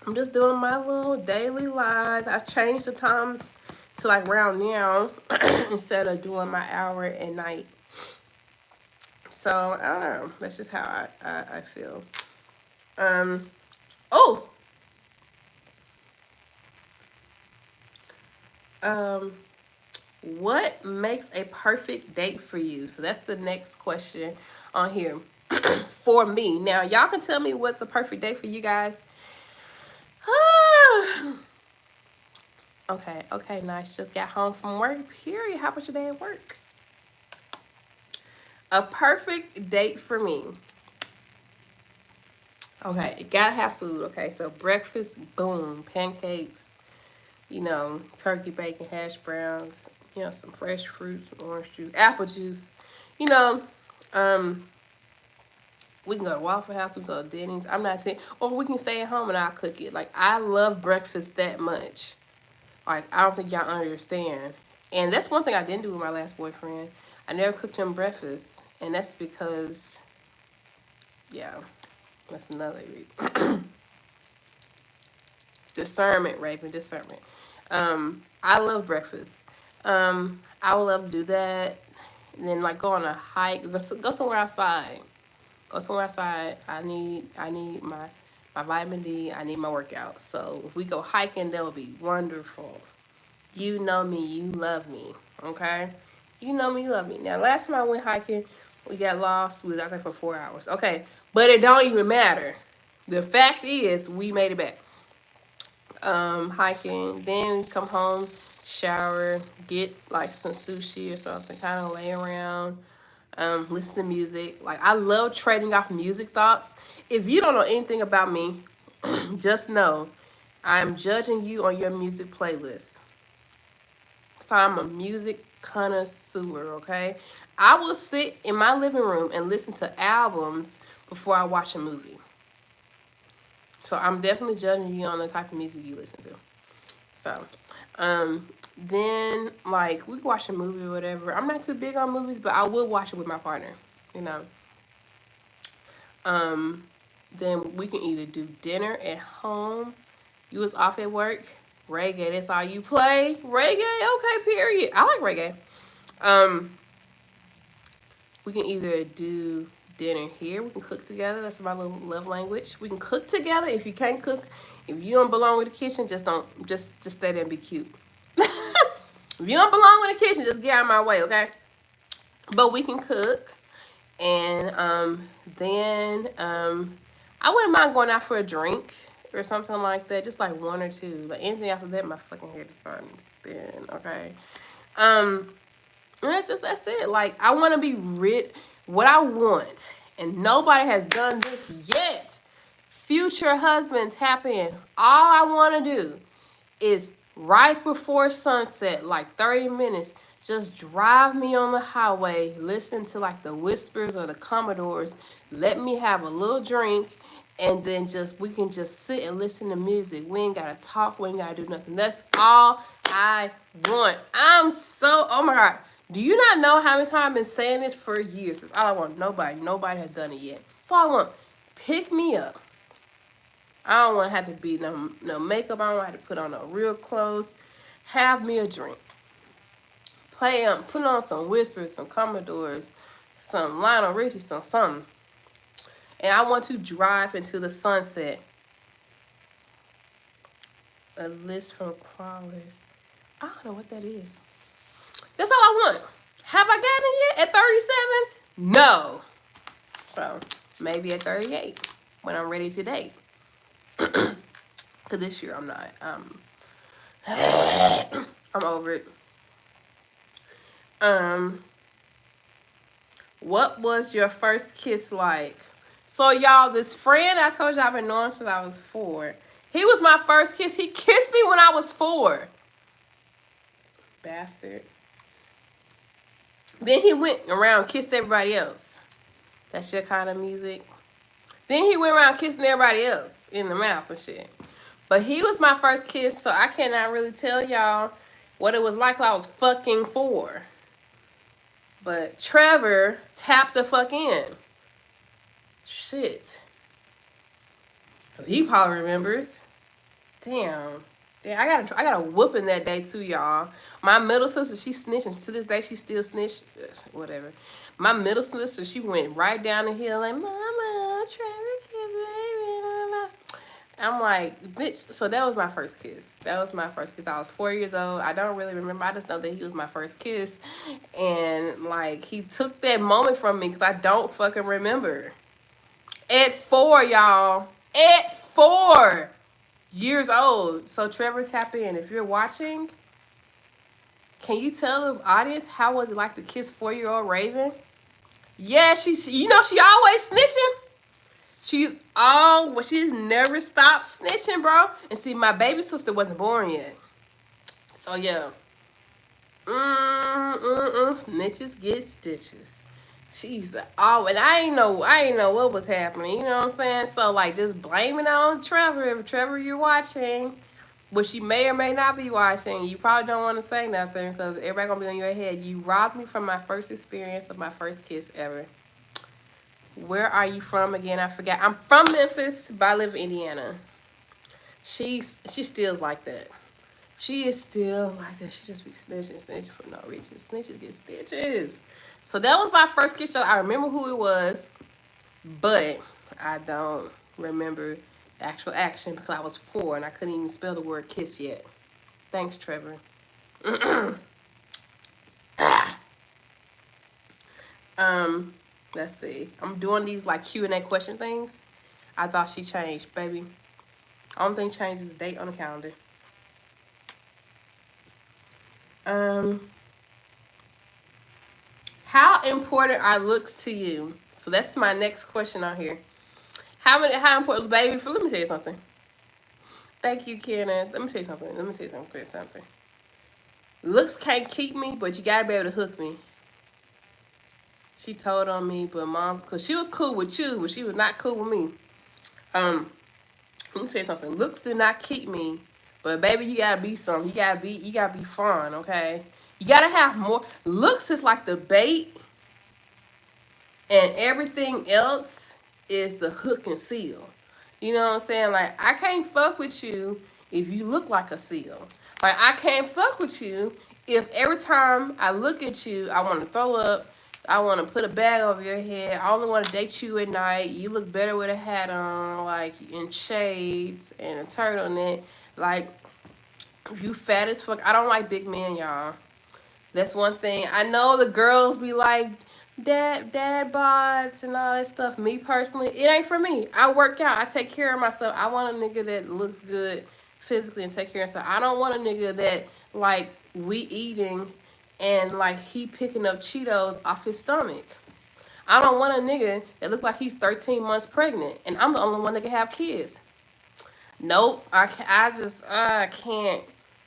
I'm just doing my little daily live. I changed the times to like around now instead of doing my hour at night. So I don't know. That's just how I feel. Oh. What makes a perfect date for you? So that's the next question on here for me. Now y'all can tell me what's a perfect date for you guys. Okay, nice. Just got home from work. Period. How about your day at work? A perfect date for me. Okay, it gotta have food. Okay, so breakfast, boom, pancakes, turkey, bacon, hash browns, some fresh fruits, some orange juice, apple juice, you know, um, we can go to Waffle House, we can go to Denny's. I'm not or we can stay at home and I'll cook it. Like, I love breakfast that much. Like, I don't think y'all understand. And that's one thing I didn't do with my last boyfriend. I never cooked him breakfast. And that's because, yeah, that's another reason. Discernment, Raven, discernment. I love breakfast. I would love to do that. And then like go on a hike, go somewhere outside. Go somewhere outside. I need my vitamin D. I need my workout. So if we go hiking, that would be wonderful. You know me, you love me. Okay? You know me, you love me. Now last time I went hiking, we got lost. We was out there for 4 hours. Okay. But it don't even matter. The fact is we made it back. Hiking, then come home, shower, get like some sushi or something, kind of lay around, listen to music. Like, I love trading off music thoughts. If you don't know anything about me, just know I'm judging you on your music playlist. So I'm a music connoisseur, okay? I will sit in my living room and listen to albums before I watch a movie. So I'm definitely judging you on the type of music you listen to. So, then like we watch a movie or whatever. I'm not too big on movies, but I will watch it with my partner. You know. Then we can either do dinner at home. You was off at work. Reggae, that's all you play. Reggae, okay, period. I like reggae. We can either do dinner here. We can cook together. That's my little love language. We can cook together. If you can't cook, if you don't belong with the kitchen, just stay there and be cute. If you don't belong with the kitchen, just get out of my way, okay? But we can cook, and then I wouldn't mind going out for a drink or something like that, just like one or two. Like anything after that, my fucking head is starting to spin, okay? And that's it. Like, I want to be rid. What I want, and nobody has done this yet. Future husband, tap in. All I want to do is right before sunset, like 30 minutes. Just drive me on the highway, listen to like the whispers of the Commodores, let me have a little drink, and then just we can just sit and listen to music. We ain't gotta talk, we ain't gotta do nothing. That's all I want. I'm so, oh my God. Do you not know how many times I've been saying this for years? That's all I want. Nobody has done it yet. So I want, pick me up. I don't want to have to be no makeup. I don't have to put on no real clothes. Have me a drink. Put on some Whispers, some Commodores, some Lionel Richie, something. And I want to drive into the sunset. A list from crawlers. I don't know what that is. That's all I want. Have I gotten it yet at 37? No. So maybe at 38 when I'm ready to date. Because this year I'm not. I'm over it. What was your first kiss like? So y'all, this friend I told you I've been knowing since I was 4. He was my first kiss. He kissed me when I was 4. Bastard. Then he went around kissed everybody else. That's your kind of music. Then he went around kissing everybody else in the mouth and shit. But he was my first kiss, so I cannot really tell y'all what it was like when I was fucking 4. But Trevor tapped the fuck in. Shit. He probably remembers. Damn. I got a whooping that day too, y'all. My middle sister, she snitching. To this day, she still snitch. Whatever. My middle sister, she went right down the hill like, Mama, Trevor kissed me. I'm like, bitch. So that was my first kiss. That was my first kiss. I was 4 years old. I don't really remember. I just know that he was my first kiss. And like, he took that moment from me because I don't fucking remember. At 4, y'all. At 4 years old. So Trevor, tap in. If you're watching, can you tell the audience how was it like to kiss 4-year-old Raven? Yeah, she's always snitching. She's never stopped snitching, bro. And see, my baby sister wasn't born yet. So yeah. Snitches get stitches. She's and I ain't know what was happening. You know what I'm saying? So like, just blame it on Trevor. If Trevor, you're watching, which you may or may not be watching, you probably don't want to say nothing because everybody gonna be on your head. You robbed me from my first experience of my first kiss ever. Where are you from again? I forgot. I'm from Memphis, but I live in Indiana. She still's like that. She is still like that. She just be snitching for no reason. Snitches get stitches. So that was my first kiss. I remember who it was, but I don't remember the actual action because I was 4 and I couldn't even spell the word kiss yet. Thanks, Trevor. Let's see. I'm doing these like Q&A question things. I thought she changed, baby. Only thing changed is the date on the calendar. How important are looks to you? So that's my next question on here. How important, baby? Let me tell you something. Thank you, Kenneth. Let me tell you something. Looks can't keep me, but you gotta be able to hook me. She told on me, but mom's cool. She was cool with you, but she was not cool with me. Let me tell you something. Looks do not keep me, but baby, you gotta be something. You gotta be fun, okay? You gotta have more. Looks is like the bait, and everything else is the hook and seal. You know what I'm saying? Like, I can't fuck with you if you look like a seal. Like, I can't fuck with you if every time I look at you, I want to throw up. I want to put a bag over your head. I only want to date you at night. You look better with a hat on, like, in shades and a turtleneck. Like, you fat as fuck. I don't like big men, y'all. That's one thing. I know the girls be like, dad bods and all that stuff. Me personally, it ain't for me. I work out. I take care of myself. I want a nigga that looks good physically and take care of himself. I don't want a nigga that, like, we eating and, like, he picking up Cheetos off his stomach. I don't want a nigga that look like he's 13 months pregnant and I'm the only one that can have kids. Nope. I can't.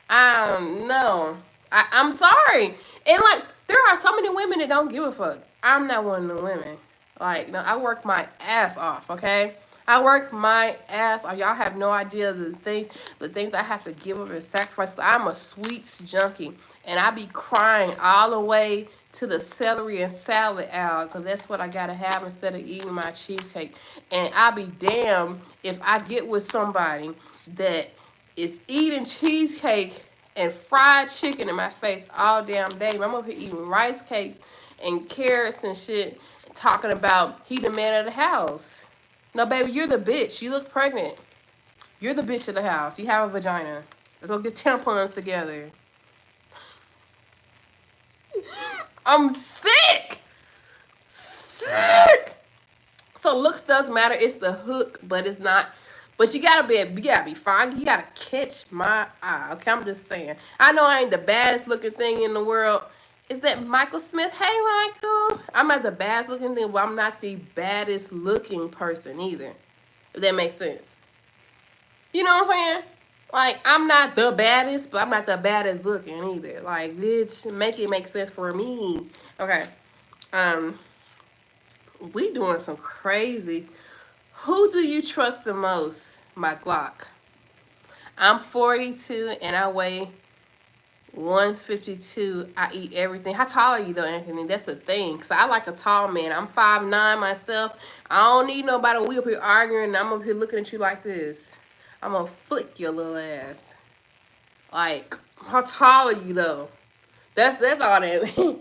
I don't know. I'm sorry. And like, there are so many women that don't give a fuck. I'm not one of the women. Like, no, I work my ass off, okay? I work my ass off. Y'all have no idea the things I have to give up and sacrifice. I'm a sweets junkie. And I be crying all the way to the celery and salad aisle because that's what I gotta have instead of eating my cheesecake. And I'll be damned if I get with somebody that is eating cheesecake and fried chicken in my face all damn day. I'm over here eating rice cakes and carrots and shit, talking about he the man of the house. No, baby, you're the bitch. You look pregnant. You're the bitch of the house. You have a vagina. Let's go get tampons together. I'm sick. Sick. So looks does matter. It's the hook, but it's not. But you gotta be fine. You gotta catch my eye. Okay, I'm just saying. I know I ain't the baddest looking thing in the world. Is that Michael Smith? Hey, Michael. I'm not the baddest looking thing, but I'm not the baddest looking person either. If that makes sense. You know what I'm saying? Like, I'm not the baddest, but I'm not the baddest looking either. Like, bitch, make it make sense for me. Okay. Um, we doing some crazy. Who do you trust the most? My Glock. I'm 42 and I weigh 152. I eat everything. How tall are you though, Anthony? That's the thing. Cause I like a tall man. I'm 5'9" myself. I don't need nobody. We up here arguing and I'm up here looking at you like this. I'm gonna flick your little ass. Like, how tall are you though? That's all that.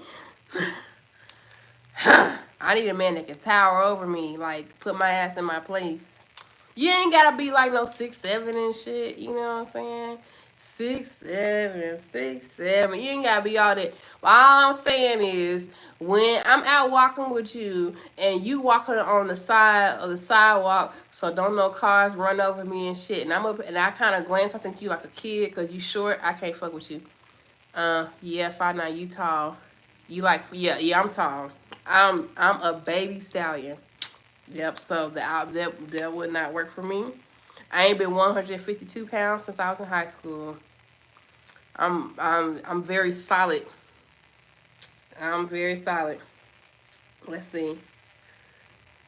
I need a man that can tower over me, like put my ass in my place. You ain't gotta be like no 6'7" and shit. You know what I'm saying? 6'7", 6'7". You ain't gotta be all that. But all I'm saying is, when I'm out walking with you and you walking on the side of the sidewalk, so don't no cars run over me and shit, and I'm up and I kind of glance, I think you like a kid because you short. I can't fuck with you. Yeah, 5'9", you tall. You like, yeah, I'm tall. I'm a baby stallion. Yep. So that would not work for me. I ain't been 152 pounds since I was in high school. I'm very solid. I'm very solid. Let's see.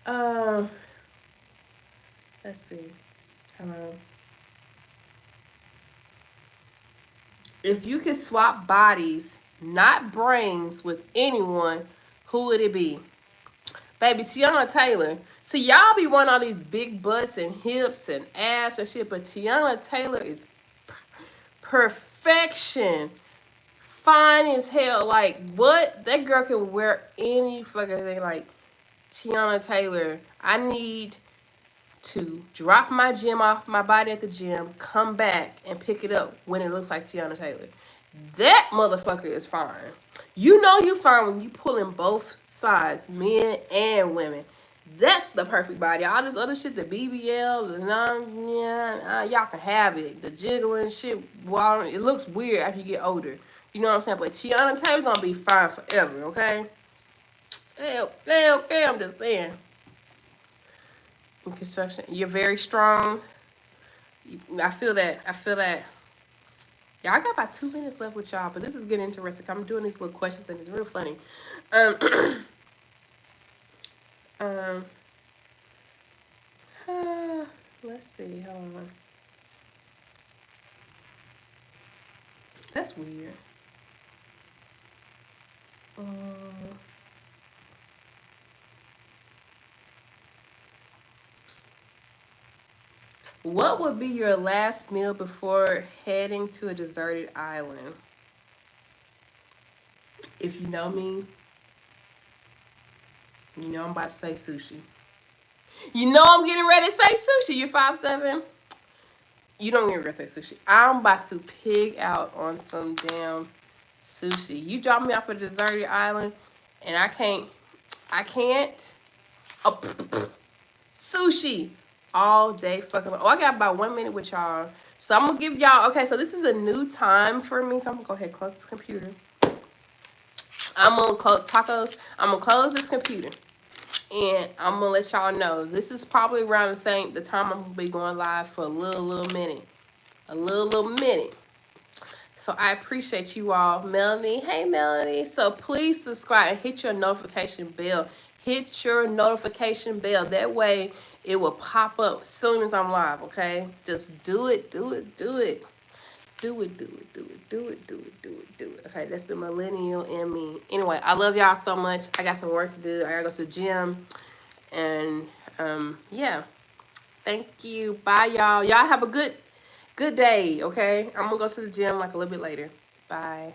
Um, let's see. If you could swap bodies, not brains, with anyone, who would it be? Baby, Tiana Taylor. See, y'all be wanting all these big butts and hips and ass and shit, but Tiana Taylor is perfection. Fine as hell. Like, what? That girl can wear any fucking thing. Like, Tiana Taylor, I need to drop my gym off my body at the gym, come back and pick it up when it looks like Tiana Taylor. That motherfucker is fine. You know you fine when you pulling both sides, men and women. That's the perfect body. All this other shit, the BBL, the y'all can have it. The jiggling shit, well, it looks weird after you get older. You know what I'm saying? But Tiana Taylor's gonna be fine forever, okay? Okay, I'm just saying. In construction, you're very strong. I feel that. Y'all, I got about 2 minutes left with y'all, but this is getting interesting. I'm doing these little questions and it's real funny. Um, um, let's see. Hold on. That's weird. What would be your last meal before heading to a deserted island? If you know me, you know I'm about to say sushi. You know I'm getting ready to say sushi. You're 5'7". You don't get ready to say sushi. I'm about to pig out on some damn sushi. You drop me off a deserted island, and I can't. Oh, sushi all day fucking. Oh, I got about 1 minute with y'all. So I'm gonna give y'all. Okay, so this is a new time for me. So I'm gonna go ahead and close this computer. I'm gonna close tacos. I'm gonna close this computer. And I'm gonna let y'all know this is probably around the time I'm gonna be going live for a little minute, a little minute. So I appreciate you all. Melanie, hey Melanie. So please subscribe and hit your notification bell. Hit your notification bell. That way it will pop up as soon as I'm live, okay? Just do it, do it, do it. Do it, do it, do it, do it, do it, do it, do it. Okay, that's the millennial in me. Anyway, I love y'all so much. I got some work to do. I gotta go to the gym. And yeah. Thank you. Bye, y'all. Y'all have a good day, okay? I'm gonna go to the gym like a little bit later. Bye.